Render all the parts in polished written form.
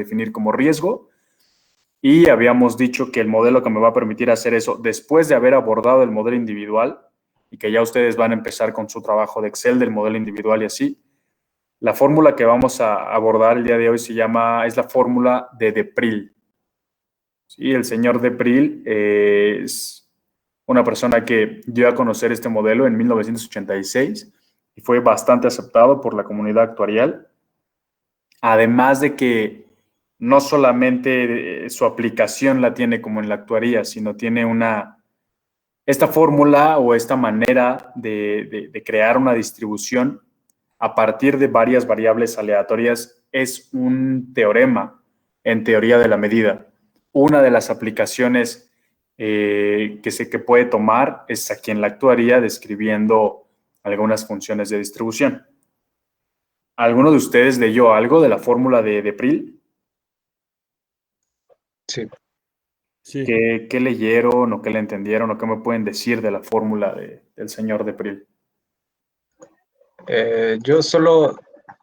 definir como riesgo. Y habíamos dicho que el modelo que me va a permitir hacer eso después de haber abordado el modelo individual y que ya ustedes van a empezar con su trabajo de Excel del modelo individual y así. La fórmula que vamos a abordar el día de hoy es la fórmula de Depril. Sí, el señor Depril es una persona que dio a conocer este modelo en 1986 y fue bastante aceptado por la comunidad actuarial. Además de que no solamente su aplicación la tiene como en la actuaría, sino tiene esta fórmula o esta manera de crear una distribución a partir de varias variables aleatorias es un teorema en teoría de la medida. Una de las aplicaciones que puede tomar es aquí en la actuaría describiendo algunas funciones de distribución. ¿Alguno de ustedes leyó algo de la fórmula de Depril? Sí. Sí. ¿Qué leyeron o qué le entendieron o qué me pueden decir de la fórmula del señor Depril? Yo solo,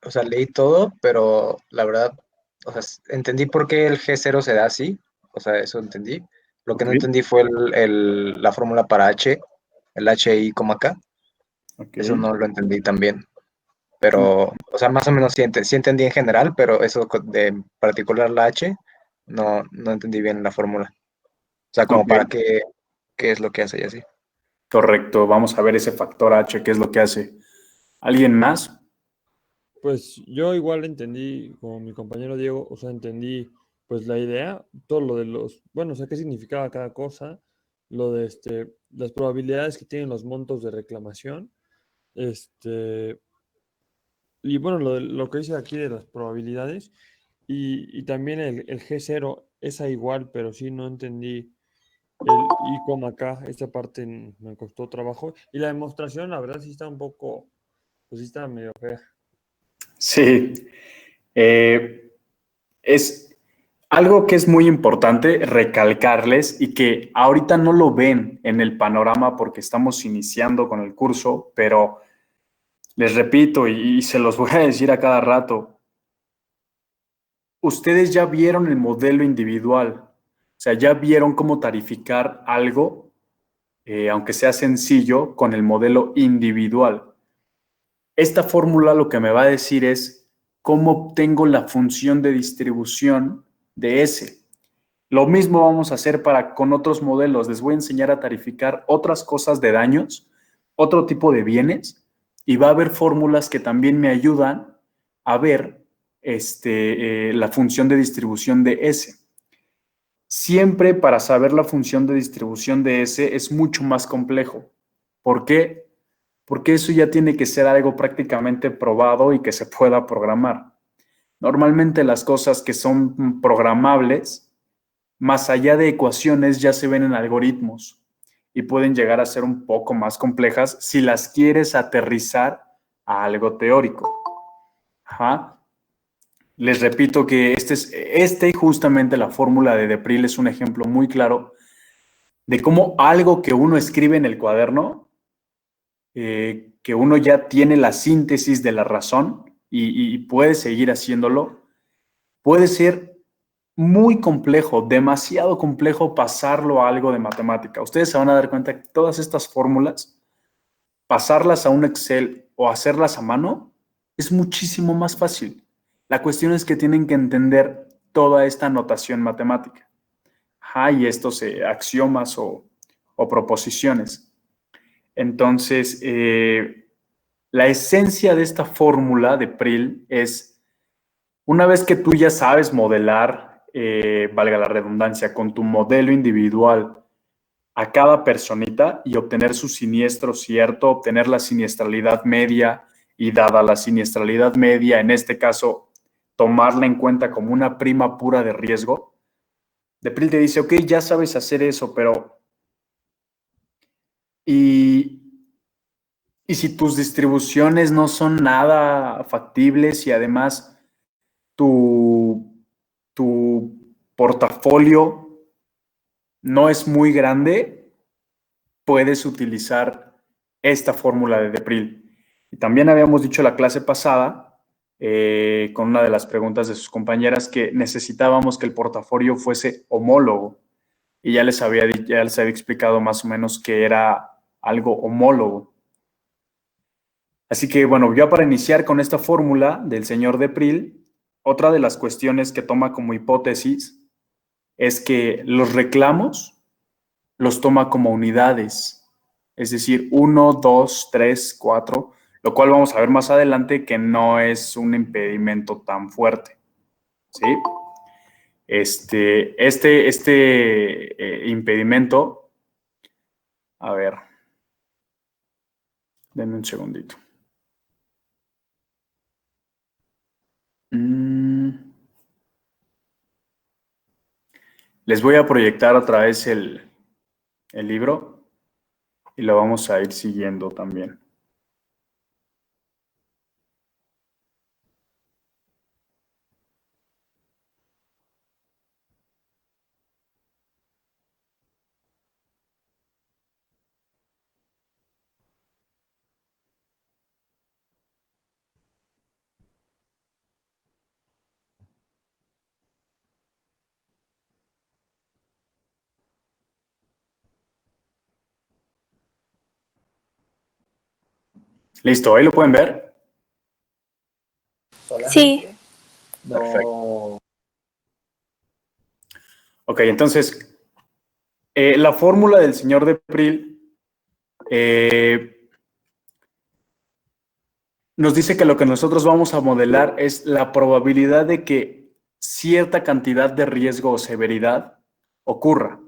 o sea, leí todo, pero la verdad, o sea, entendí por qué el G0 se da así, o sea, eso entendí. Lo que no entendí fue la fórmula para H, el HI, K. Eso no lo entendí también. Pero, o sea, más o menos sí entendí en general, pero eso de particular la H, no entendí bien la fórmula. O sea, como para qué es lo que hace y así. Correcto, vamos a ver ese factor H, qué es lo que hace. ¿Alguien más? Pues yo igual entendí, como mi compañero Diego, o sea, entendí pues la idea, todo lo de bueno, o sea, qué significaba cada cosa, lo de las probabilidades que tienen los montos de reclamación, y bueno, lo que dice aquí de las probabilidades, y también el G0, esa igual, pero sí no entendí el I, acá, esta parte me costó trabajo, y la demostración, la verdad, sí está un poco, pues sí está medio fea. Sí, es algo que es muy importante recalcarles y que ahorita no lo ven en el panorama porque estamos iniciando con el curso, pero les repito y se los voy a decir a cada rato, ustedes ya vieron el modelo individual, o sea, ya vieron cómo tarificar algo, aunque sea sencillo, con el modelo individual. Esta fórmula lo que me va a decir es cómo obtengo la función de distribución de S. Lo mismo vamos a hacer con otros modelos. Les voy a enseñar a tarificar otras cosas de daños, otro tipo de bienes, y va a haber fórmulas que también me ayudan a ver la función de distribución de S. Siempre para saber la función de distribución de S es mucho más complejo. ¿Por qué? Porque eso ya tiene que ser algo prácticamente probado y que se pueda programar. Normalmente las cosas que son programables, más allá de ecuaciones, ya se ven en algoritmos y pueden llegar a ser un poco más complejas si las quieres aterrizar a algo teórico. Ajá. Les repito que justamente la fórmula de Depril es un ejemplo muy claro de cómo algo que uno escribe en el cuaderno, que uno ya tiene la síntesis de la razón y puede seguir haciéndolo, puede ser muy complejo, demasiado complejo pasarlo a algo de matemática. Ustedes se van a dar cuenta que todas estas fórmulas, pasarlas a un Excel o hacerlas a mano, es muchísimo más fácil. La cuestión es que tienen que entender toda esta notación matemática. Y estos axiomas o proposiciones. Entonces, la esencia de esta fórmula de Prill es, una vez que tú ya sabes modelar, valga la redundancia, con tu modelo individual a cada personita y obtener su siniestro cierto, obtener la siniestralidad media y dada la siniestralidad media, en este caso, tomarla en cuenta como una prima pura de riesgo, Depril te dice, ok, ya sabes hacer eso, pero y si tus distribuciones no son nada factibles y además tu portafolio no es muy grande, puedes utilizar esta fórmula de Depril. Y también habíamos dicho la clase pasada con una de las preguntas de sus compañeras, que necesitábamos que el portafolio fuese homólogo. Y ya les había explicado más o menos que era algo homólogo. Así que, bueno, ya para iniciar con esta fórmula del señor de Pril, otra de las cuestiones que toma como hipótesis es que los reclamos los toma como unidades, es decir, 1, 2, 3, 4, lo cual vamos a ver más adelante que no es un impedimento tan fuerte, ¿sí? Este impedimento, a ver, denme un segundito. Les voy a proyectar otra vez el libro y lo vamos a ir siguiendo también. Listo, ¿ahí lo pueden ver? Sí. Perfecto. Ok, entonces, la fórmula del señor de Pril nos dice que lo que nosotros vamos a modelar es la probabilidad de que cierta cantidad de riesgo o severidad ocurra.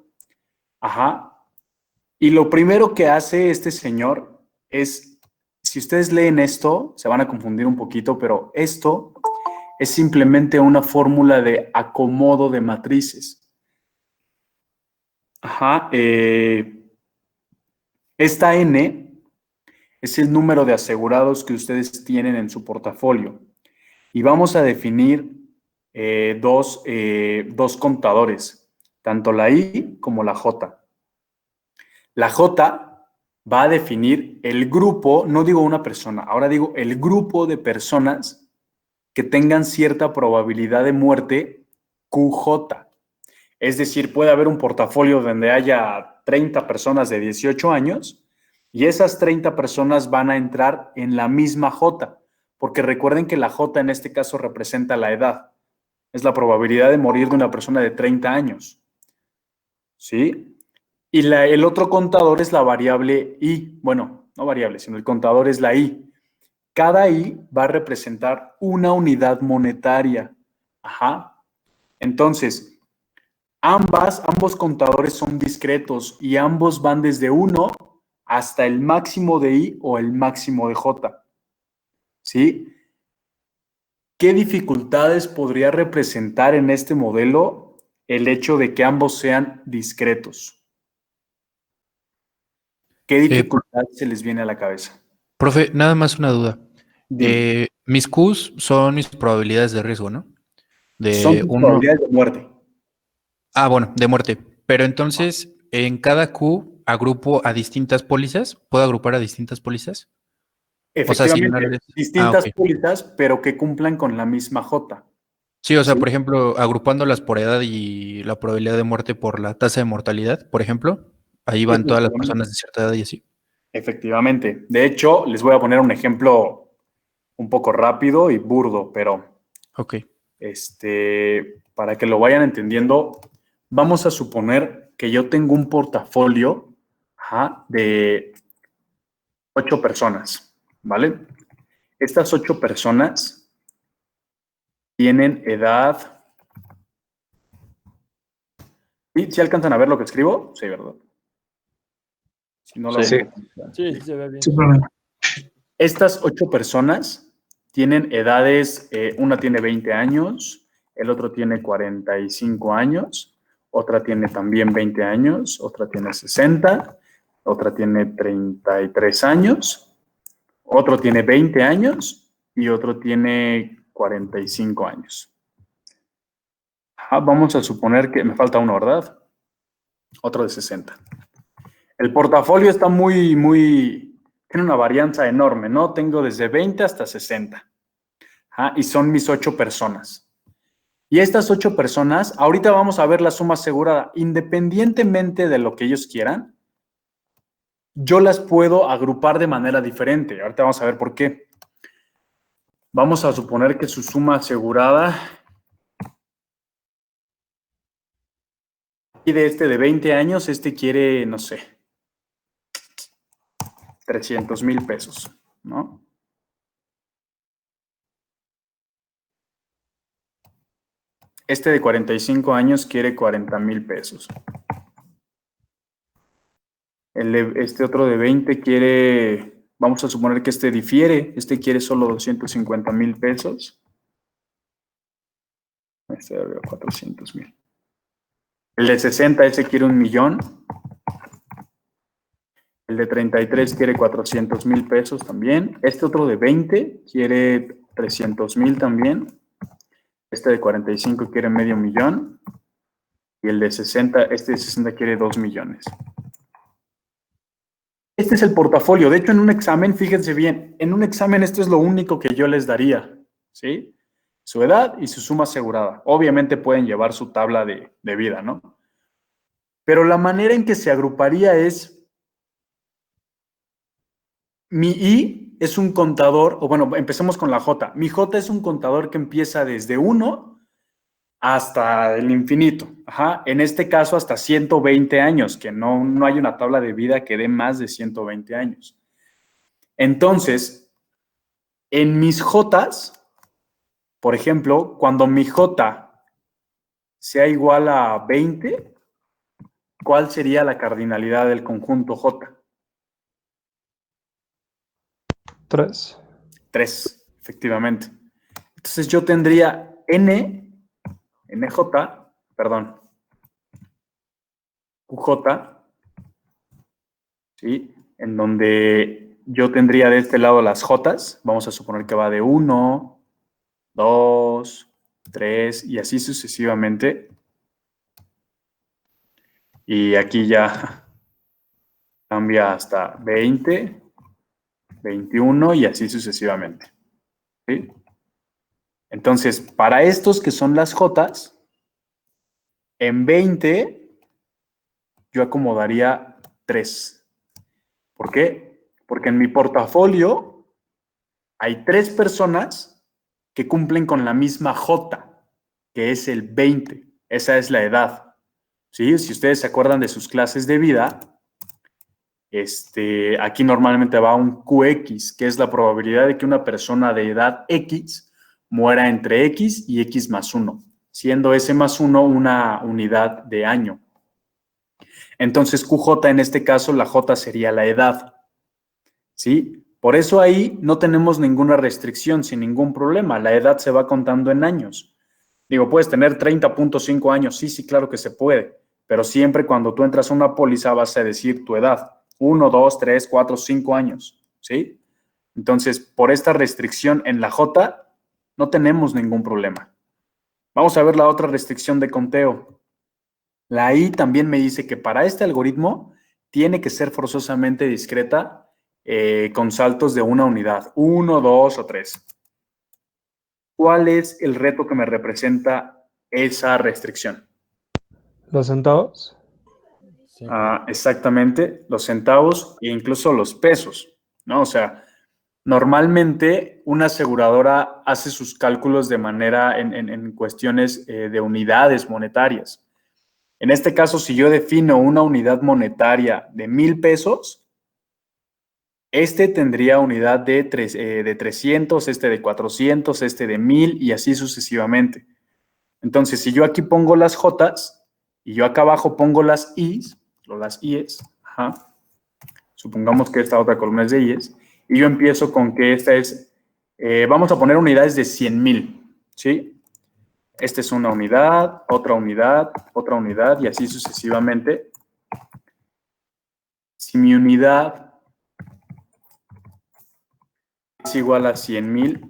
Ajá. Y lo primero que hace este señor es, si ustedes leen esto, se van a confundir un poquito, pero esto es simplemente una fórmula de acomodo de matrices. Ajá. Esta N es el número de asegurados que ustedes tienen en su portafolio. Y vamos a definir dos contadores, tanto la I como la J. La J va a definir el grupo, no digo una persona, ahora digo el grupo de personas que tengan cierta probabilidad de muerte QJ. Es decir, puede haber un portafolio donde haya 30 personas de 18 años y esas 30 personas van a entrar en la misma J, porque recuerden que la J en este caso representa la edad. Es la probabilidad de morir de una persona de 30 años. ¿Sí? Y el otro contador es la variable I. Bueno, no variable, sino el contador es la I. Cada I va a representar una unidad monetaria. Ajá. Entonces, ambos contadores son discretos y ambos van desde 1 hasta el máximo de I o el máximo de J. ¿Sí? ¿Qué dificultades podría representar en este modelo el hecho de que ambos sean discretos? ¿Qué dificultad se les viene a la cabeza? Profe, nada más una duda. Mis Qs son mis probabilidades de riesgo, ¿no? Son tus probabilidades de muerte. Ah, bueno, de muerte. Pero entonces, en cada Q agrupo a distintas pólizas. ¿Puedo agrupar a distintas pólizas? Efectivamente, distintas pólizas, pero que cumplan con la misma J. Sí, o sea, por ejemplo, agrupándolas por edad y la probabilidad de muerte por la tasa de mortalidad, por ejemplo, ahí van todas las personas de cierta edad y así. Efectivamente. De hecho, les voy a poner un ejemplo un poco rápido y burdo, pero para que lo vayan entendiendo, vamos a suponer que yo tengo un portafolio de 8 personas, ¿vale? Estas 8 personas tienen edad. ¿Sí alcanzan a ver lo que escribo? Sí, ¿verdad? Si no lo sí. Sí, se ve bien. Estas 8 personas tienen edades, una tiene 20 años, el otro tiene 45 años, otra tiene también 20 años, otra tiene 60, otra tiene 33 años, otro tiene 20 años y otro tiene 45 años. Vamos a suponer que me falta uno, ¿verdad? Otro de 60. El portafolio está tiene una varianza enorme, ¿no? Tengo desde 20 hasta 60. Ajá, y son mis 8 personas. Y estas 8 personas, ahorita vamos a ver la suma asegurada, independientemente de lo que ellos quieran, yo las puedo agrupar de manera diferente. Ahorita vamos a ver por qué. Vamos a suponer que su suma asegurada, y de este de 20 años, este quiere, no sé, 300,000 pesos, ¿no? Este de 45 años quiere 40,000 pesos. Este otro de 20 quiere, vamos a suponer que este difiere, este quiere solo 250,000 pesos. Este de 400,000. El de 60, ese quiere 1,000,000. El de 33 quiere 400,000 pesos también. Este otro de 20 quiere 300,000 también. Este de 45 quiere 500,000. Y el de 60, este de 60 quiere 2 millones. Este es el portafolio. De hecho, en un examen, fíjense bien, en un examen esto es lo único que yo les daría, ¿sí? Su edad y su suma asegurada. Obviamente pueden llevar su tabla de vida, ¿no? Pero la manera en que se agruparía es, mi I es un contador, o bueno, empecemos con la J. Mi J es un contador que empieza desde 1 hasta el infinito. Ajá. En este caso, hasta 120 años, que no hay una tabla de vida que dé más de 120 años. Entonces, en mis J's, por ejemplo, cuando mi J sea igual a 20, ¿cuál sería la cardinalidad del conjunto J? 3. 3, efectivamente. Entonces yo tendría NJ, perdón, QJ, ¿sí? En donde yo tendría de este lado las J's. Vamos a suponer que va de 1, 2, 3 y así sucesivamente. Y aquí ya cambia hasta 20, 21 y así sucesivamente. ¿Sí? Entonces, para estos que son las J's, en 20 yo acomodaría 3. ¿Por qué? Porque en mi portafolio hay 3 personas que cumplen con la misma J, que es el 20. Esa es la edad. ¿Sí? Si ustedes se acuerdan de sus clases de vida, aquí normalmente va un QX, que es la probabilidad de que una persona de edad X muera entre X y X más 1, siendo ese más 1 una unidad de año. Entonces, QJ en este caso, la J sería la edad. ¿Sí? Por eso ahí no tenemos ninguna restricción, sin ningún problema. La edad se va contando en años. Digo, puedes tener 30.5 años. Sí, claro que se puede. Pero siempre cuando tú entras a una póliza vas a decir tu edad. 1, 2, 3, 4, 5 años. ¿Sí? Entonces, por esta restricción en la J, no tenemos ningún problema. Vamos a ver la otra restricción de conteo. La I también me dice que para este algoritmo tiene que ser forzosamente discreta con saltos de una unidad, 1, 2 o 3. ¿Cuál es el reto que me representa esa restricción? ¿Los centavos? Sí. Exactamente, los centavos e incluso los pesos, ¿no? O sea, normalmente una aseguradora hace sus cálculos de manera en cuestiones de unidades monetarias. En este caso, si yo defino una unidad monetaria de 1,000 pesos, este tendría unidad de 300, este de 400, este de 1,000 y así sucesivamente. Entonces, si yo aquí pongo las J's y yo acá abajo pongo las I's, o las I's, supongamos que esta otra columna es de I's, y yo empiezo con que esta es, vamos a poner unidades de 100,000, ¿sí? Esta es una unidad, otra unidad y así sucesivamente. Si mi unidad es igual a 100,000,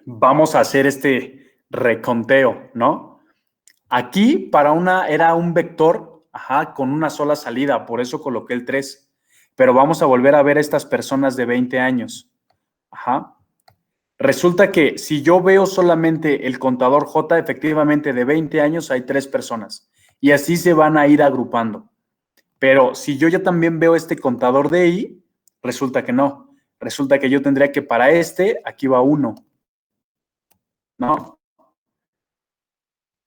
vamos a hacer este reconteo, ¿no? Aquí para una era un vector, Ajá, con una sola salida, por eso coloqué el 3. Pero vamos a volver a ver a estas personas de 20 años. Ajá. Resulta que si yo veo solamente el contador J, efectivamente de 20 años hay 3 personas. Y así se van a ir agrupando. Pero si yo ya también veo este contador de I, resulta que no. Resulta que yo tendría que para este, aquí va 1. ¿No?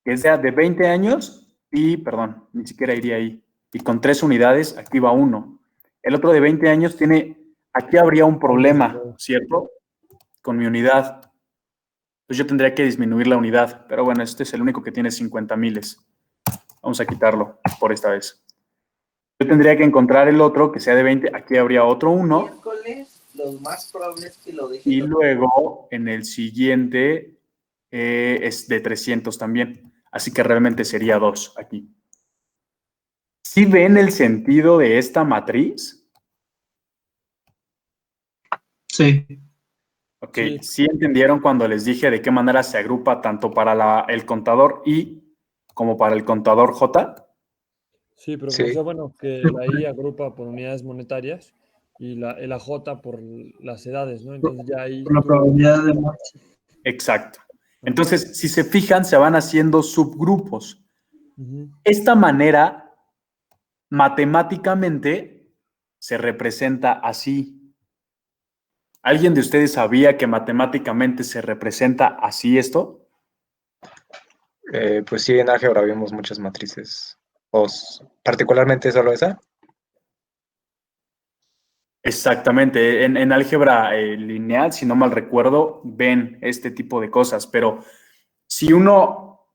Que sea de 20 años y, perdón, ni siquiera iría ahí. Y con 3 unidades, aquí va 1. El otro de 20 años tiene, aquí habría un problema, ¿cierto? Con mi unidad. Entonces yo tendría que disminuir la unidad. Pero bueno, este es el único que tiene 50 miles. Vamos a quitarlo por esta vez. Yo tendría que encontrar el otro que sea de 20. Aquí habría otro 1. Los más probables que lo deje. Y luego en el siguiente es de 300 también. Así que realmente sería 2 aquí. ¿Sí ven el sentido de esta matriz? Sí. Ok, ¿sí entendieron cuando les dije de qué manera se agrupa tanto para el contador I como para el contador J? Sí, pero Sí. profesor, bueno, que la I agrupa por unidades monetarias y la J por las edades, ¿no? Entonces ya ahí Por la probabilidad de muerte. Exacto. Entonces, si se fijan, se van haciendo subgrupos. Ujú. Esta manera, matemáticamente, se representa así. ¿Alguien de ustedes sabía que matemáticamente se representa así esto? Pues sí, en álgebra vimos muchas matrices. Particularmente solo esa. Exactamente. En álgebra lineal, si no mal recuerdo, ven este tipo de cosas, pero si uno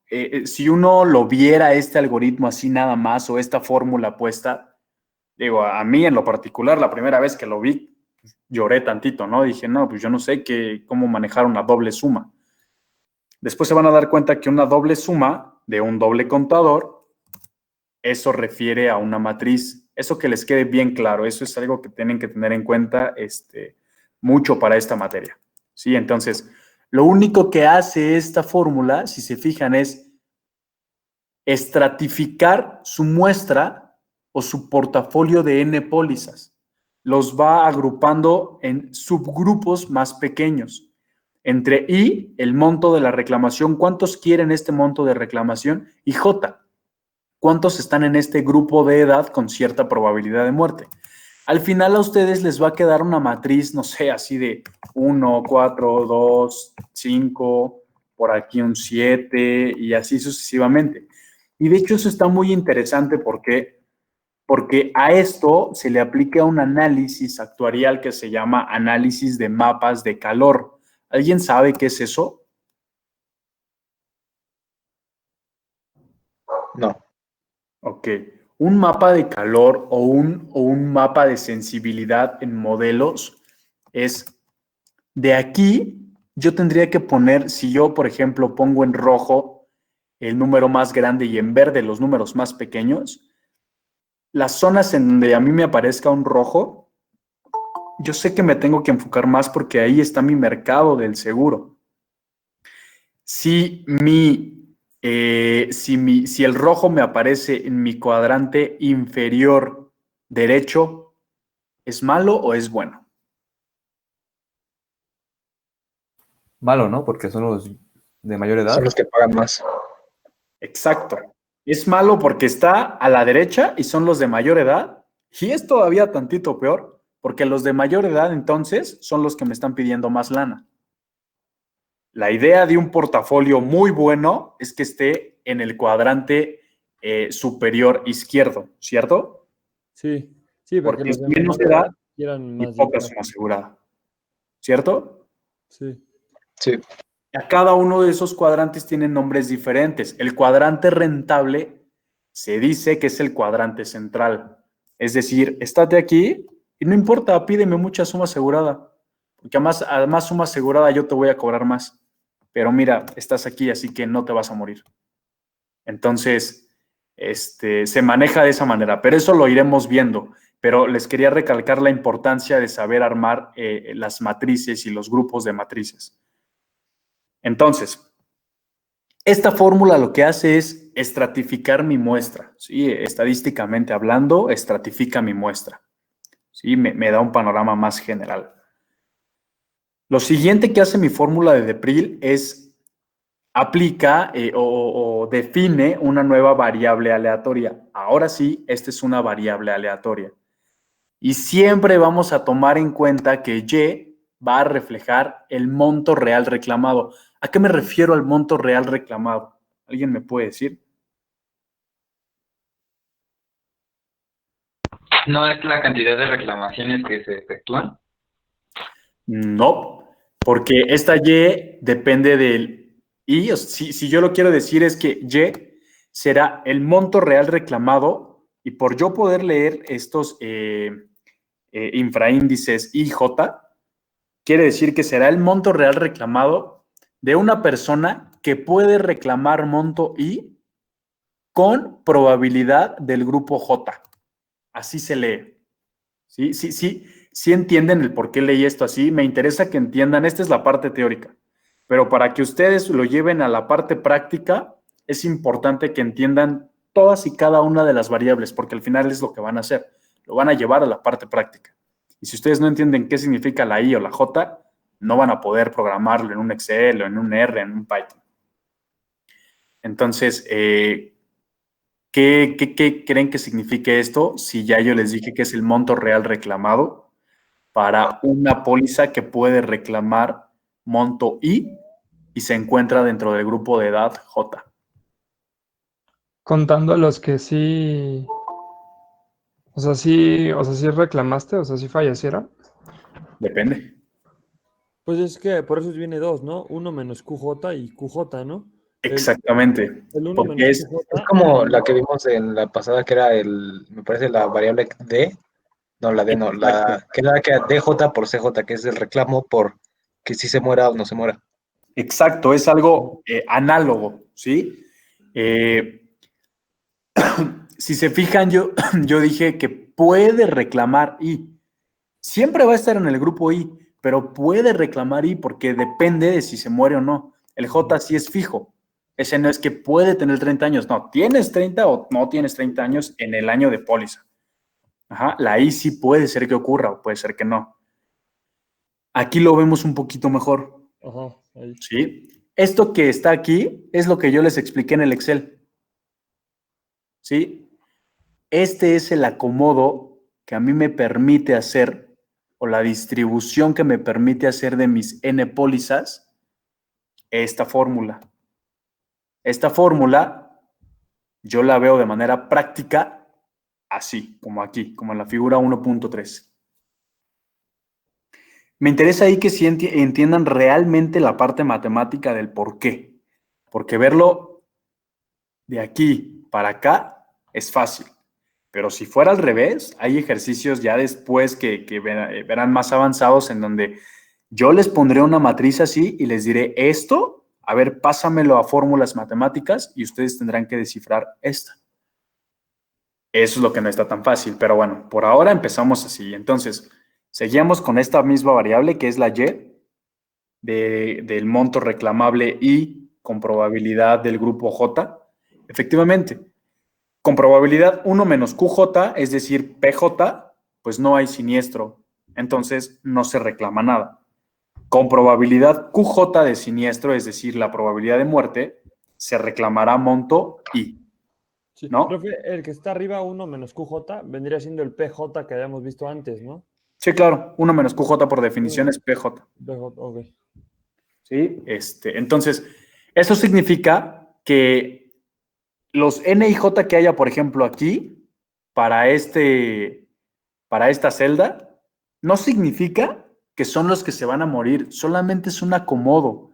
lo viera este algoritmo así nada más o esta fórmula puesta, digo, a mí en lo particular, la primera vez que lo vi, lloré tantito, ¿no? Dije, no, pues yo no sé cómo manejar una doble suma. Después se van a dar cuenta que una doble suma de un doble contador, eso refiere a una matriz. Eso que les quede bien claro, eso es algo que tienen que tener en cuenta mucho para esta materia. ¿Sí? Entonces, lo único que hace esta fórmula, si se fijan, es estratificar su muestra o su portafolio de N pólizas. Los va agrupando en subgrupos más pequeños. Entre I, el monto de la reclamación, ¿cuántos quieren este monto de reclamación? Y J, ¿cuántos están en este grupo de edad con cierta probabilidad de muerte? Al final a ustedes les va a quedar una matriz, no sé, así de 1, 4, 2, 5, por aquí un 7 y así sucesivamente. Y de hecho eso está muy interesante porque a esto se le aplica un análisis actuarial que se llama análisis de mapas de calor. ¿Alguien sabe qué es eso? No. Ok. Un mapa de calor o un mapa de sensibilidad en modelos es de aquí. Yo tendría que poner, si yo, por ejemplo, pongo en rojo el número más grande y en verde los números más pequeños, las zonas en donde a mí me aparezca un rojo, yo sé que me tengo que enfocar más porque ahí está mi mercado del seguro. Si el rojo me aparece en mi cuadrante inferior derecho, ¿es malo o es bueno? Malo, ¿no? Porque son los de mayor edad. Son los que pagan más. Exacto. Es malo porque está a la derecha y son los de mayor edad. Y es todavía tantito peor, porque los de mayor edad entonces son los que me están pidiendo más lana. La idea de un portafolio muy bueno es que esté en el cuadrante superior izquierdo, ¿cierto? Sí, sí, porque Porque los es de menos menor edad edad quieran y más poca dinero. suma asegurada, ¿cierto? Sí. Sí. A cada uno de esos cuadrantes tienen nombres diferentes. El cuadrante rentable se dice que es el cuadrante central. Es decir, estate aquí y no importa, pídeme mucha suma asegurada. Porque a más suma asegurada yo te voy a cobrar más. Pero mira, estás aquí, así que no te vas a morir. Entonces, se maneja de esa manera, pero eso lo iremos viendo. Pero les quería recalcar la importancia de saber armar las matrices y los grupos de matrices. Entonces, esta fórmula lo que hace es estratificar mi muestra, ¿sí? Estadísticamente hablando, estratifica mi muestra, ¿sí? Me da un panorama más general. Lo siguiente que hace mi fórmula de Depril es aplica o define una nueva variable aleatoria. Ahora sí, esta es una variable aleatoria. Y siempre vamos a tomar en cuenta que Y va a reflejar el monto real reclamado. ¿A qué me refiero al monto real reclamado? ¿Alguien me puede decir? ¿No es la cantidad de reclamaciones que se efectúan? No, porque esta Y depende del I. Si yo lo quiero decir es que Y será el monto real reclamado y por yo poder leer estos infraíndices IJ, quiere decir que será el monto real reclamado de una persona que puede reclamar monto I con probabilidad del grupo J. Así se lee. Sí entienden el por qué leí esto así. Me interesa que entiendan, esta es la parte teórica, pero para que ustedes lo lleven a la parte práctica, es importante que entiendan todas y cada una de las variables, porque al final es lo que van a hacer, lo van a llevar a la parte práctica. Y si ustedes no entienden qué significa la I o la J, no van a poder programarlo en un Excel o en un R, en un Python. Entonces, ¿qué creen que signifique esto? Si ya yo les dije que es el monto real reclamado para una póliza que puede reclamar monto I y se encuentra dentro del grupo de edad J. Contando a los que sí, sí reclamaste, o sea, sí fallecieron. Depende. Pues es que por eso viene 2, ¿no? 1 menos QJ y QJ, ¿no? Exactamente. El 1 Porque menos es QJ. Es como la que vimos en la pasada, que era me parece la variable D. No, la D no, que era que era DJ por CJ, que es el reclamo por que si se muera o no se muera. exacto, es algo análogo, ¿sí? Si se fijan, yo dije que puede reclamar I. Siempre va a estar en el grupo I, pero puede reclamar I porque depende de si se muere o no. El J sí es fijo. Ese no es que puede tener 30 años. No, tienes 30 o no tienes 30 años en el año de póliza. Ajá, la I sí puede ser que ocurra o puede ser que no. Aquí lo vemos un poquito mejor. Ajá, ahí. ¿Sí? Esto que está aquí es lo que yo les expliqué en el Excel. ¿Sí? Este es el acomodo que a mí me permite hacer, o la distribución que me permite hacer de mis N pólizas, esta fórmula. Esta fórmula yo la veo de manera práctica así, como aquí, como en la figura 1.3. Me interesa ahí que sí entiendan realmente la parte matemática del por qué. Porque verlo de aquí para acá es fácil. Pero si fuera al revés, hay ejercicios ya después que verán más avanzados en donde yo les pondré una matriz así y les diré esto, a ver, pásamelo a fórmulas matemáticas y ustedes tendrán que descifrar esta. Eso es lo que no está tan fácil, pero bueno, por ahora empezamos así. Entonces, seguimos con esta misma variable que es la Y del monto reclamable I con probabilidad del grupo J. Efectivamente, con probabilidad 1 menos QJ, es decir, PJ, pues no hay siniestro, entonces no se reclama nada. Con probabilidad QJ de siniestro, es decir, la probabilidad de muerte, se reclamará monto I. Sí. ¿No? Profe, el que está arriba, 1 menos QJ, vendría siendo el PJ que habíamos visto antes, ¿no? Sí, claro, 1 menos QJ por definición es PJ. PJ, ok. ¿Sí? Entonces, eso significa que los N y J que haya, por ejemplo, aquí, para esta celda, no significa que son los que se van a morir, solamente es un acomodo.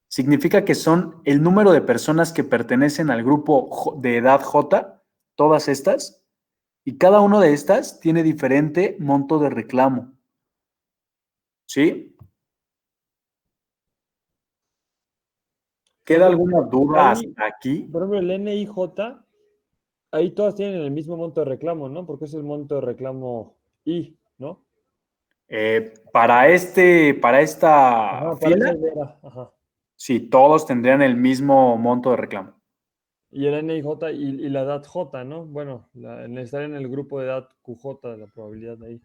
Significa que son el número de personas que pertenecen al grupo de edad J, todas estas, y cada una de estas tiene diferente monto de reclamo. ¿Sí? ¿Queda alguna duda Ahí, hasta aquí? por ejemplo, el NIJ, ahí todas tienen el mismo monto de reclamo, ¿no? Porque es el monto de reclamo I, ¿no? Para esta Ajá, para fila, esa idea. Ajá. sí, todos tendrían el mismo monto de reclamo. Y el NIJ y la edad J, ¿no? Bueno, estar en el grupo de edad QJ, la probabilidad de ahí.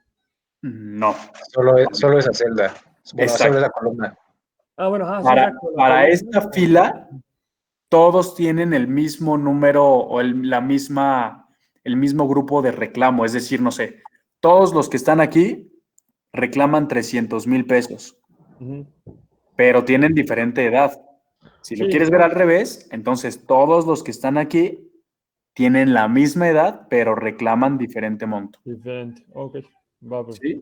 No. Solo esa celda. Bueno, Exacto. solo esa columna. Ah, bueno, sí, Para, exacto. para columna, esta ¿no? fila, todos tienen el mismo número o el mismo grupo de reclamo. Es decir, no sé, todos los que están aquí reclaman 300,000 pesos, Ujú. pero tienen diferente edad. Si lo Sí, quieres ver al revés, entonces todos los que están aquí tienen la misma edad, pero reclaman diferente monto. diferente. Ok, va, pues. ¿Sí?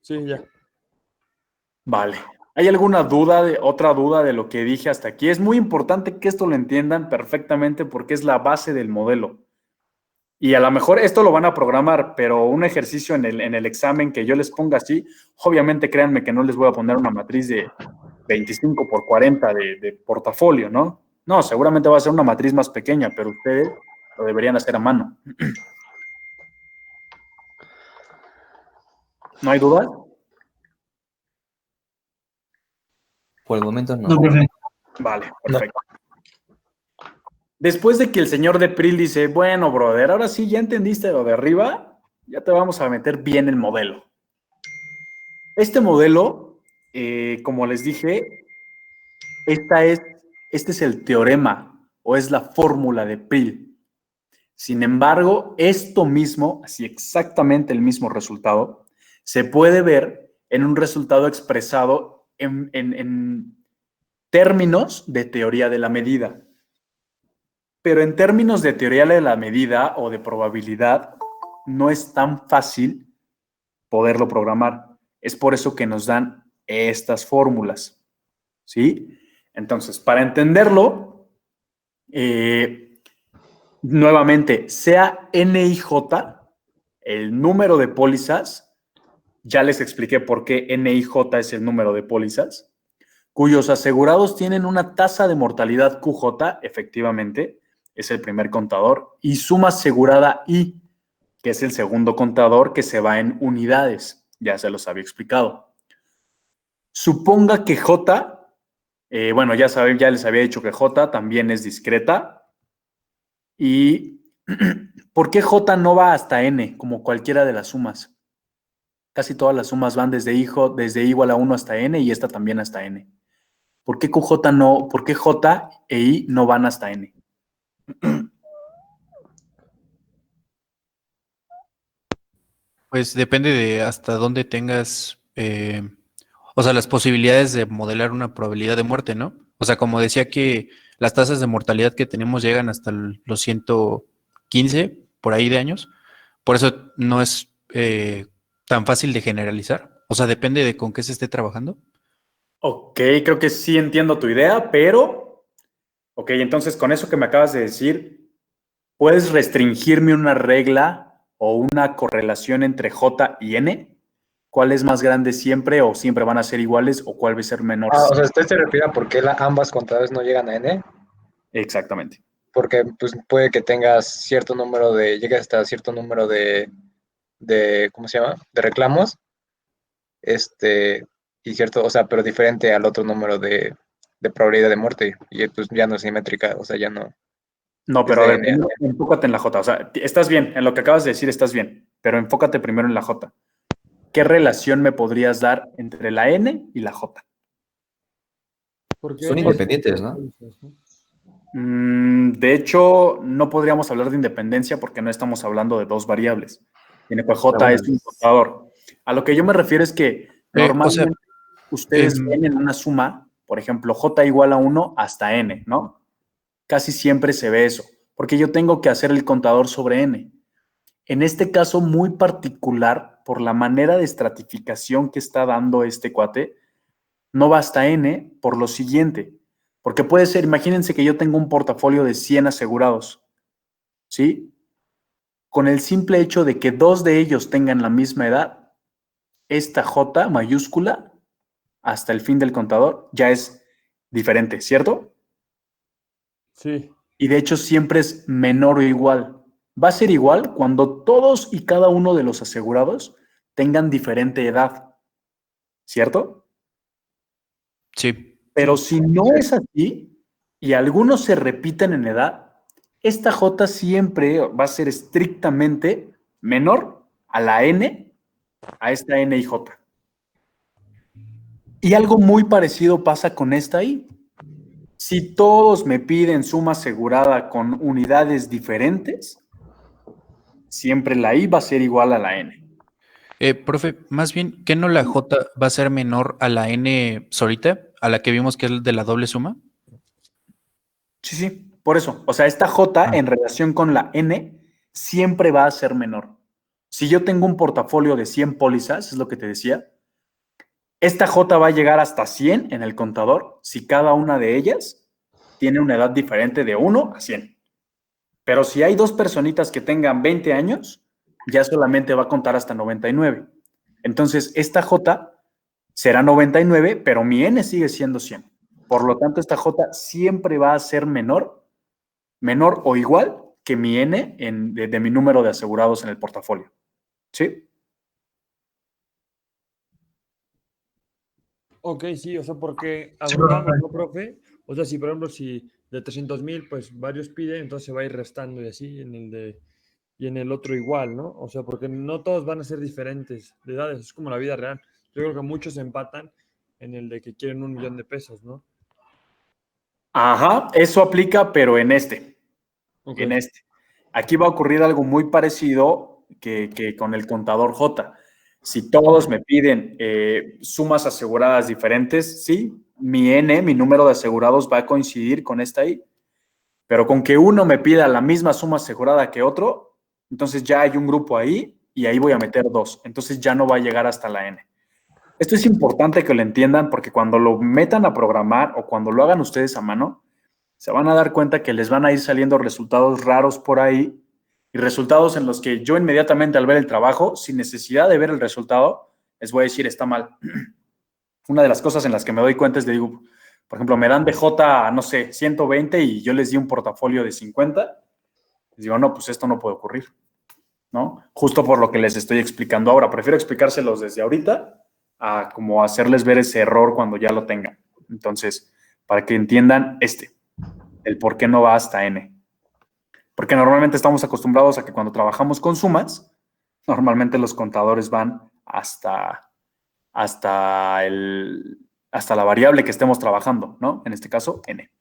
Sí, ya. Vale. ¿Hay alguna duda, otra duda de lo que dije hasta aquí? Es muy importante que esto lo entiendan perfectamente porque es la base del modelo. Y a lo mejor esto lo van a programar, pero un ejercicio en el examen que yo les ponga así, obviamente créanme que no les voy a poner una matriz de 25 por 40 de portafolio, ¿no? No, seguramente va a ser una matriz más pequeña, pero ustedes lo deberían hacer a mano. ¿No hay dudas? Por el momento no. No, profe. Vale, perfecto. Después de que el señor de Pril dice, bueno, brother, ahora sí ya entendiste lo de arriba, ya te vamos a meter bien el modelo. Este modelo, como les dije, este es el teorema o es la fórmula de Pril. Sin embargo, esto mismo, así exactamente el mismo resultado, se puede ver en un resultado expresado en términos de teoría de la medida. Pero en términos de teoría de la medida o de probabilidad, no es tan fácil poderlo programar. Es por eso que nos dan estas fórmulas. ¿Sí? Entonces, para entenderlo, nuevamente, sea NIJ, el número de pólizas, ya les expliqué por qué NIJ es el número de pólizas, cuyos asegurados tienen una tasa de mortalidad QJ, efectivamente, es el primer contador, y suma asegurada I, que es el segundo contador que se va en unidades, ya se los había explicado. Suponga que J, bueno, ya les había dicho que J también es discreta, y ¿por qué J no va hasta N, como cualquiera de las sumas? Casi todas las sumas van desde I igual a 1 hasta N y esta también hasta N. ¿Por qué J e I no van hasta N? Pues depende de hasta dónde tengas, o sea, las posibilidades de modelar una probabilidad de muerte, ¿no? O sea, como decía que las tasas de mortalidad que tenemos llegan hasta los 115 por ahí de años, por eso no es tan fácil de generalizar. O sea, depende de con qué se esté trabajando. Ok, creo que sí entiendo tu idea, pero, ok, entonces con eso que me acabas de decir, ¿puedes restringirme una regla o una correlación entre J y N? ¿Cuál es más grande siempre o siempre van a ser iguales o cuál va a ser menor? O sea, ¿usted se refiere a por qué ambas contadores no llegan a N? Exactamente. Porque pues, puede que tengas cierto número llegues hasta cierto número ¿cómo se llama? De reclamos, y cierto, o sea, pero diferente al otro número de probabilidad de muerte, y pues ya no es simétrica, o sea, ya no No, es pero a de ver, N a N. enfócate en la J. O sea, estás bien, en lo que acabas de decir estás bien, pero enfócate primero en la J. ¿Qué relación me podrías dar entre la N y la J? Porque Son N es independientes, de ¿no? pólizas, ¿no? De hecho, no podríamos hablar de independencia porque no estamos hablando de dos variables. Tiene que J es un contador. A lo que yo me refiero es que O sea, normalmente ustedes ven em, en una suma, por ejemplo, J igual a 1 hasta N, ¿no? Casi siempre se ve eso, porque yo tengo que hacer el contador sobre N. En este caso muy particular, por la manera de estratificación que está dando este cuate, no va hasta N por lo siguiente. Porque puede ser, imagínense que yo tengo un portafolio de 100 asegurados, ¿sí? Con el simple hecho de que dos de ellos tengan la misma edad, esta J mayúscula, hasta el fin del contador, ya es diferente, ¿cierto? Sí. Y de hecho siempre es menor o igual. Va a ser igual cuando todos y cada uno de los asegurados tengan diferente edad, ¿cierto? sí. Pero si no es así y algunos se repiten en edad, esta J siempre va a ser estrictamente menor a la N, a esta N y J. Y algo muy parecido pasa con esta I. Si todos me piden suma asegurada con unidades diferentes, siempre la I va a ser igual a la N. Profe, más bien, ¿qué no la J va a ser menor a la N solita, a la que vimos que es el de la doble suma? Sí, sí, por eso. O sea, esta J en relación con la N siempre va a ser menor. Si yo tengo un portafolio de 100 pólizas, es lo que te decía, esta J va a llegar hasta 100 en el contador si cada una de ellas tiene una edad diferente de 1 a 100. Pero si hay dos personitas que tengan 20 años, ya solamente va a contar hasta 99. Entonces, esta J será 99, pero mi N sigue siendo 100. Por lo tanto, esta J siempre va a ser menor o igual que mi N de mi número de asegurados en el portafolio. ¿Sí? Ok, sí, o sea, porque Sí, agrupamos, profe. ¿no, profe? O sea, si por ejemplo, si de 300,000, pues varios piden, entonces se va a ir restando y así y en el otro igual, ¿no? O sea, porque no todos van a ser diferentes de edades, es como la vida real. Yo creo que muchos empatan en el de que quieren 1,000,000 de pesos, ¿no? Ajá, eso aplica, pero en este. Ok. En este. Aquí va a ocurrir algo muy parecido que con el contador J. Si todos me piden sumas aseguradas diferentes, sí, mi N, mi número de asegurados va a coincidir con esta I. Pero con que uno me pida la misma suma asegurada que otro, entonces ya hay un grupo ahí y ahí voy a meter dos. Entonces ya no va a llegar hasta la N. Esto es importante que lo entiendan porque cuando lo metan a programar o cuando lo hagan ustedes a mano, se van a dar cuenta que les van a ir saliendo resultados raros por ahí y resultados en los que yo inmediatamente al ver el trabajo, sin necesidad de ver el resultado, les voy a decir está mal. Una de las cosas en las que me doy cuenta es, le digo, por ejemplo, me dan de J, no sé, 120 y yo les di un portafolio de 50. Les digo, no, pues esto no puede ocurrir, ¿no? Justo por lo que les estoy explicando ahora. Prefiero explicárselos desde ahorita a como hacerles ver ese error cuando ya lo tengan. Entonces, para que entiendan el por qué no va hasta N. Porque normalmente estamos acostumbrados a que cuando trabajamos con sumas, normalmente los contadores van hasta la variable que estemos trabajando, ¿no? En este caso, N.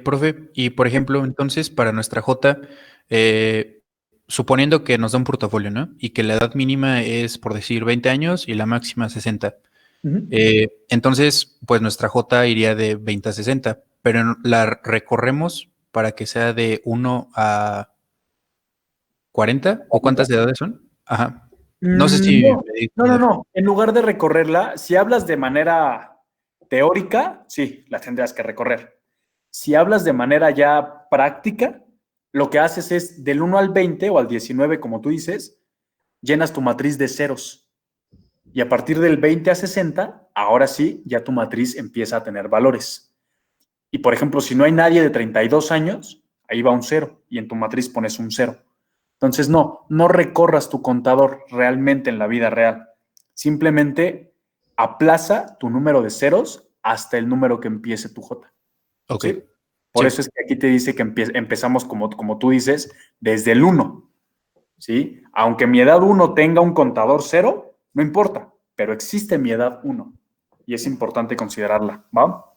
Profe, y por ejemplo, entonces, para nuestra J, suponiendo que nos da un portafolio, ¿no? Y que la edad mínima es, por decir, 20 años y la máxima 60. Entonces, pues nuestra J iría de 20 a 60, pero la recorremos para que sea de 1 a 40, ¿o cuántas edades son? Ajá. No sé si No, me di a no, no, entender. no. En lugar de recorrerla, si hablas de manera teórica, sí, la tendrás que recorrer. Si hablas de manera ya práctica, lo que haces es del 1 al 20 o al 19, como tú dices, llenas tu matriz de ceros. Y a partir del 20 a 60, ahora sí, ya tu matriz empieza a tener valores. Y por ejemplo, si no hay nadie de 32 años, ahí va un 0 y en tu matriz pones un 0. Entonces, no recorras tu contador realmente en la vida real. Simplemente aplaza tu número de ceros hasta el número que empiece tu J. Ok. ¿Sí? Por Sí. eso es que aquí te dice que empezamos, como tú dices, desde el 1. ¿Sí? Aunque mi edad 1 tenga un contador 0, no importa, pero existe mi edad 1 y es importante considerarla. ¿Va?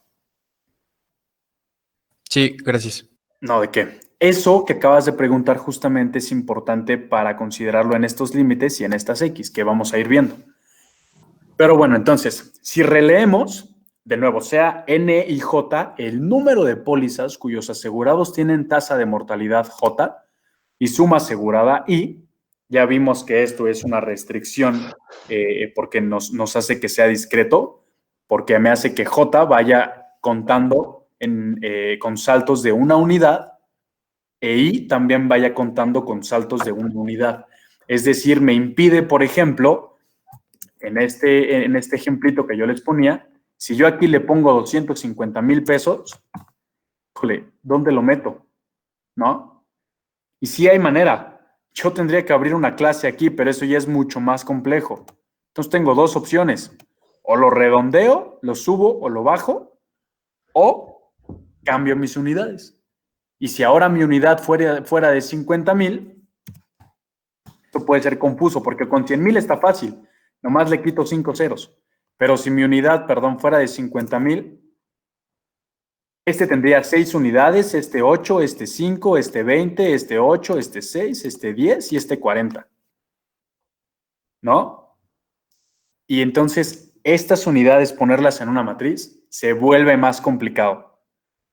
Sí, gracias. No, ¿de qué? Eso que acabas de preguntar justamente es importante para considerarlo en estos límites y en estas X que vamos a ir viendo. Pero bueno, entonces, si releemos, de nuevo, sea N y J, el número de pólizas cuyos asegurados tienen tasa de mortalidad J y suma asegurada I, ya vimos que esto es una restricción porque nos hace que sea discreto, porque me hace que J vaya contando con saltos de una unidad e I también vaya contando con saltos de una unidad. Es decir, me impide, por ejemplo, en este ejemplito que yo les ponía, si yo aquí le pongo 250,000 pesos, híjole, ¿dónde lo meto? ¿No? Y sí hay manera. Yo tendría que abrir una clase aquí, pero eso ya es mucho más complejo. Entonces tengo dos opciones. O lo redondeo, lo subo o lo bajo, o cambio mis unidades. Y si ahora mi unidad fuera de 50,000, esto puede ser confuso, porque con 100,000 está fácil. Nomás le quito 5 ceros. Pero si mi unidad, perdón, fuera de 50,000, este tendría 6 unidades, este 8, este 5, este 20, este 8, este 6, este 10 y este 40. ¿No? Y entonces estas unidades, ponerlas en una matriz, se vuelve más complicado.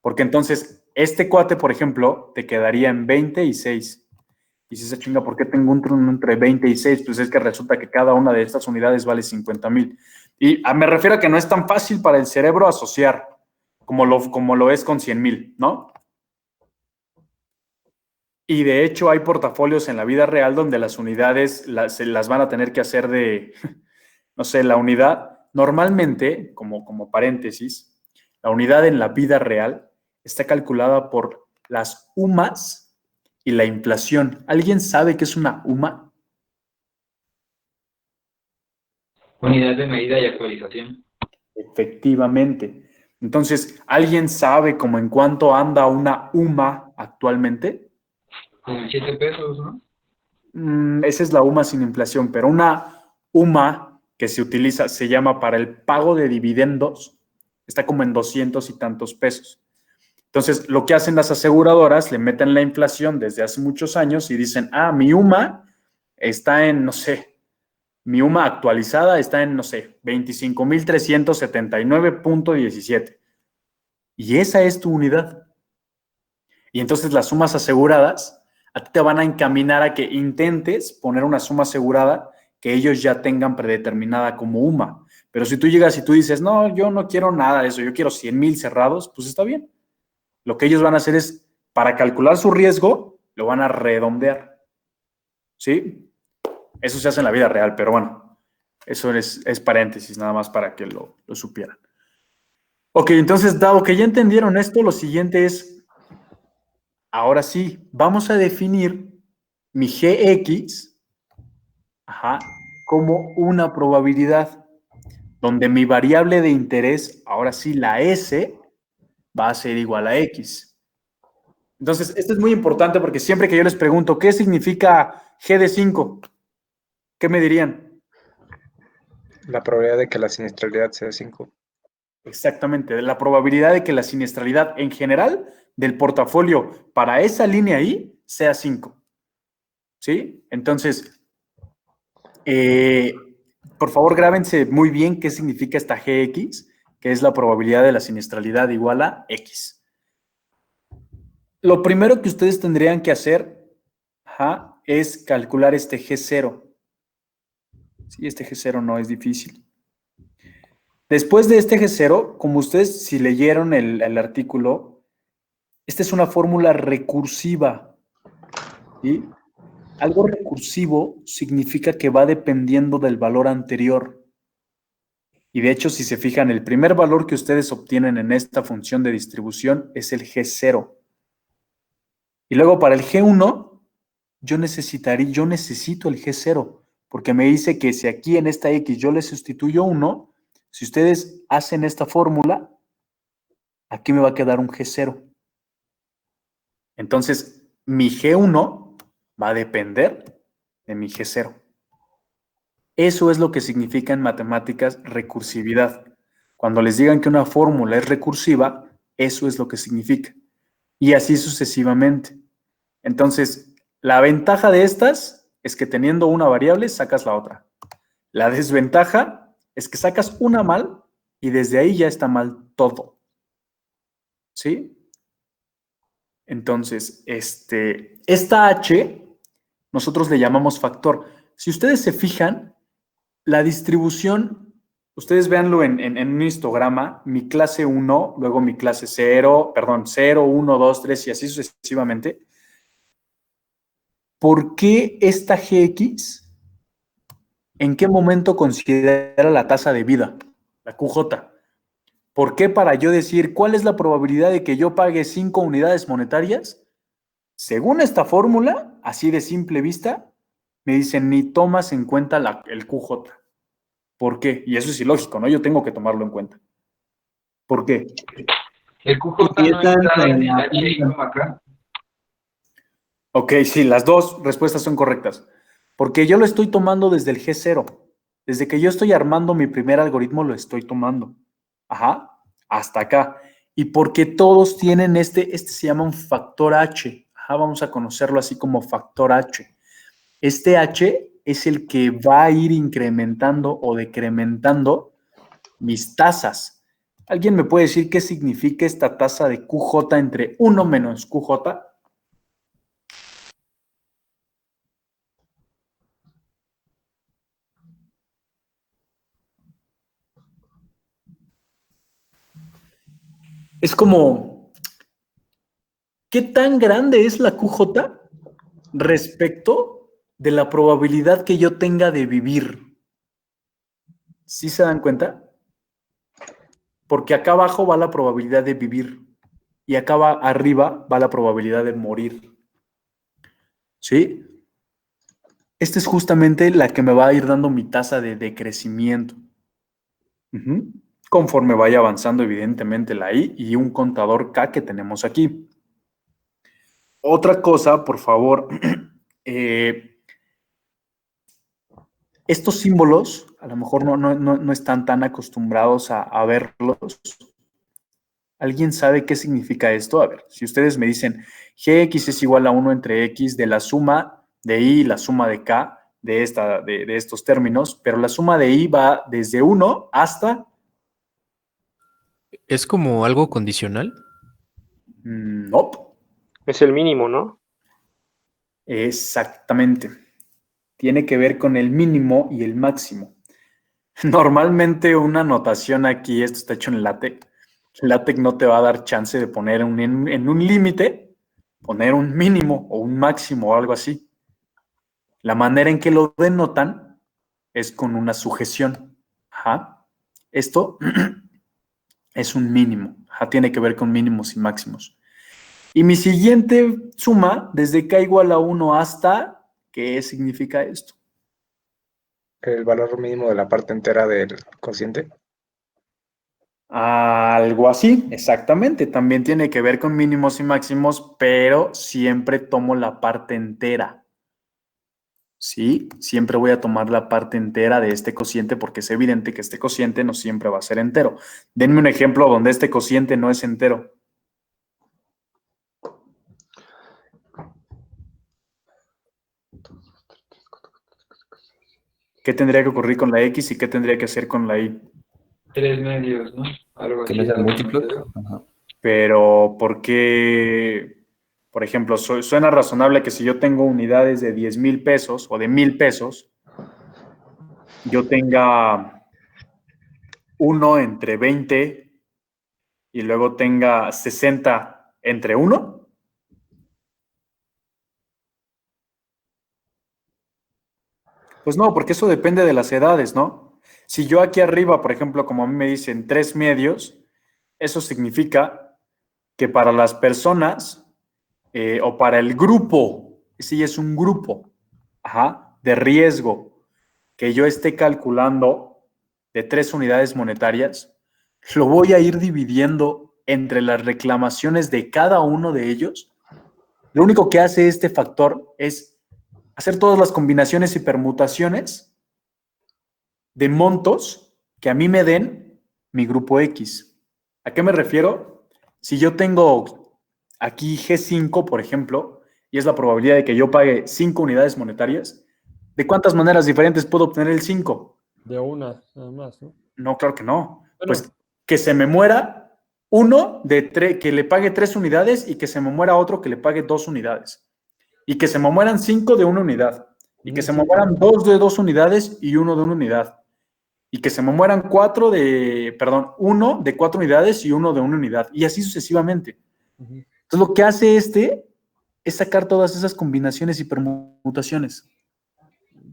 Porque entonces este cuate, por ejemplo, te quedaría en 20 y 6. Y si se chinga, ¿por qué tengo un trono entre 20 y 6? Pues es que resulta que cada una de estas unidades vale 50,000. Y me refiero a que no es tan fácil para el cerebro asociar como lo es con 100,000, ¿no? Y de hecho hay portafolios en la vida real donde las unidades se las van a tener que hacer de, no sé, la unidad, normalmente, como paréntesis, la unidad en la vida real está calculada por las UMAs y la inflación. ¿Alguien sabe qué es una UMA? Unidad de medida y actualización. Efectivamente. Entonces, ¿alguien sabe como en cuánto anda una UMA actualmente? Como en 7 pesos, ¿no? Esa es la UMA sin inflación, pero una UMA que se utiliza, se llama para el pago de dividendos, está como en 200 y tantos pesos. Entonces, lo que hacen las aseguradoras, le meten la inflación desde hace muchos años y dicen, mi UMA está en, no sé, mi UMA actualizada está en, no sé, 25,379.17. Y esa es tu unidad. Y entonces las sumas aseguradas a ti te van a encaminar a que intentes poner una suma asegurada que ellos ya tengan predeterminada como UMA. Pero si tú llegas y tú dices, no, yo no quiero nada de eso, yo quiero 100,000 cerrados, pues está bien. Lo que ellos van a hacer es, para calcular su riesgo, lo van a redondear. ¿Sí? Eso se hace en la vida real, pero bueno, eso es paréntesis, nada más para que lo supieran. Ok, entonces, dado que ya entendieron esto, lo siguiente es, ahora sí, vamos a definir mi Gx como una probabilidad, donde mi variable de interés, ahora sí, la S, va a ser igual a X. Entonces, esto es muy importante porque siempre que yo les pregunto, ¿qué significa G de 5? ¿Qué me dirían? La probabilidad de que la siniestralidad sea 5. Exactamente, la probabilidad de que la siniestralidad en general del portafolio para esa línea ahí sea 5. ¿Sí? Entonces, por favor, grábense muy bien qué significa esta Gx, que es la probabilidad de la siniestralidad igual a X. Lo primero que ustedes tendrían que hacer es calcular este G0. Sí, este G0 no es difícil. Después de este G0, como ustedes si leyeron el artículo, esta es una fórmula recursiva. ¿Sí? Algo recursivo significa que va dependiendo del valor anterior. Y de hecho, si se fijan, el primer valor que ustedes obtienen en esta función de distribución es el G0. Y luego para el G1, yo necesito el G0, porque me dice que si aquí en esta X yo le sustituyo 1, si ustedes hacen esta fórmula, aquí me va a quedar un G0. Entonces, mi G1 va a depender de mi G0. Eso es lo que significa en matemáticas recursividad. Cuando les digan que una fórmula es recursiva, eso es lo que significa. Y así sucesivamente. Entonces, la ventaja de estas es que teniendo una variable sacas la otra. La desventaja es que sacas una mal y desde ahí ya está mal todo. ¿Sí? Entonces, esta H nosotros le llamamos factor. Si ustedes se fijan, la distribución, ustedes véanlo en un histograma, mi clase 1, luego mi clase 0, 1, 2, 3 y así sucesivamente. ¿Por qué esta Gx? ¿En qué momento considera la tasa de vida, la QJ? ¿Por qué para yo decir cuál es la probabilidad de que yo pague 5 unidades monetarias? Según esta fórmula, así de simple vista, me dicen ni tomas en cuenta el QJ. ¿Por qué? Y eso es ilógico, ¿no? Yo tengo que tomarlo en cuenta. ¿Por qué? El QJ no está en el H y coma acá. Ok, sí, las dos respuestas son correctas. Porque yo lo estoy tomando desde el G0. Desde que yo estoy armando mi primer algoritmo, lo estoy tomando. Ajá, hasta acá. Y porque todos tienen este se llama un factor H. Ajá, vamos a conocerlo así como factor H. Este H es el que va a ir incrementando o decrementando mis tasas. ¿Alguien me puede decir qué significa esta tasa de QJ entre 1 menos QJ? Es como, ¿qué tan grande es la QJ respecto de la probabilidad que yo tenga de vivir? ¿Sí se dan cuenta? Porque acá abajo va la probabilidad de vivir y acá arriba va la probabilidad de morir. ¿Sí? Esta es justamente la que me va a ir dando mi tasa de decrecimiento. Ujú. Conforme vaya avanzando, evidentemente, la I y un contador K que tenemos aquí. Otra cosa, por favor, estos símbolos, a lo mejor no están tan acostumbrados a verlos. ¿Alguien sabe qué significa esto? A ver, si ustedes me dicen Gx es igual a 1 entre X de la suma de I y la suma de K de estos términos, pero la suma de I va desde 1 hasta... ¿Es como algo condicional? Nope. Es el mínimo, ¿no? Exactamente. Tiene que ver con el mínimo y el máximo. Normalmente una notación aquí, esto está hecho en LaTeX. LaTeX no te va a dar chance de poner en un límite, poner un mínimo o un máximo o algo así. La manera en que lo denotan es con una sujeción. Ajá. Esto es un mínimo. Ajá, tiene que ver con mínimos y máximos. Y mi siguiente suma, desde K igual a 1 hasta, ¿qué significa esto? El valor mínimo de la parte entera del cociente. Algo así, exactamente. También tiene que ver con mínimos y máximos, pero siempre tomo la parte entera. ¿Sí? Siempre voy a tomar la parte entera de este cociente porque es evidente que este cociente no siempre va a ser entero. Denme un ejemplo donde este cociente no es entero. ¿Qué tendría que ocurrir con la X y qué tendría que hacer con la Y? 3 medios, ¿no? Algo Que así. no sean algo múltiplos. entero. Ajá. Pero, ¿por qué? Por ejemplo, suena razonable que si yo tengo unidades de 10,000 pesos o de 1,000 pesos, yo tenga 1 entre 20 y luego tenga 60 entre 1. Pues no, porque eso depende de las edades, ¿no? Si yo aquí arriba, por ejemplo, como a mí me dicen 3 medios, eso significa que para las personas o para el grupo, ese ya es un grupo, ajá, de riesgo que yo esté calculando de 3 unidades monetarias, lo voy a ir dividiendo entre las reclamaciones de cada uno de ellos. Lo único que hace este factor es hacer todas las combinaciones y permutaciones de montos que a mí me den mi grupo X. ¿A qué me refiero? Si yo tengo aquí G5, por ejemplo, y es la probabilidad de que yo pague 5 unidades monetarias, ¿de cuántas maneras diferentes puedo obtener el 5? De una, nada más, ¿no? No, claro que no. Bueno, Pues que se me muera uno que le pague 3 unidades y que se me muera otro que le pague 2 unidades. Y que se me mueran 5 de una unidad. Y que se me sí, mueran 2 de 2 unidades y uno de una unidad. Y que se me mueran uno de 4 unidades y uno de una unidad. Y así sucesivamente. ujú. Entonces lo que hace es sacar todas esas combinaciones y permutaciones.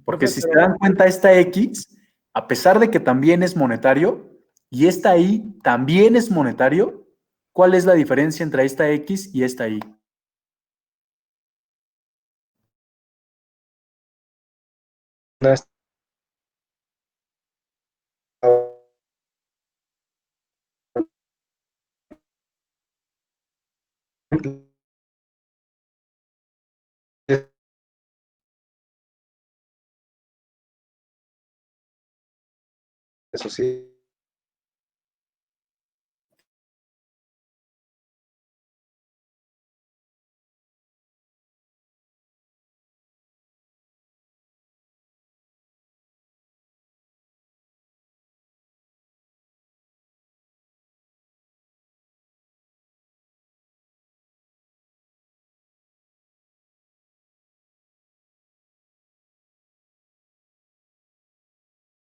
Porque Profe, si se pero dan cuenta, esta X, a pesar de que también es monetario, y esta Y también es monetario, ¿cuál es la diferencia entre esta X y esta Y? No es eso sí.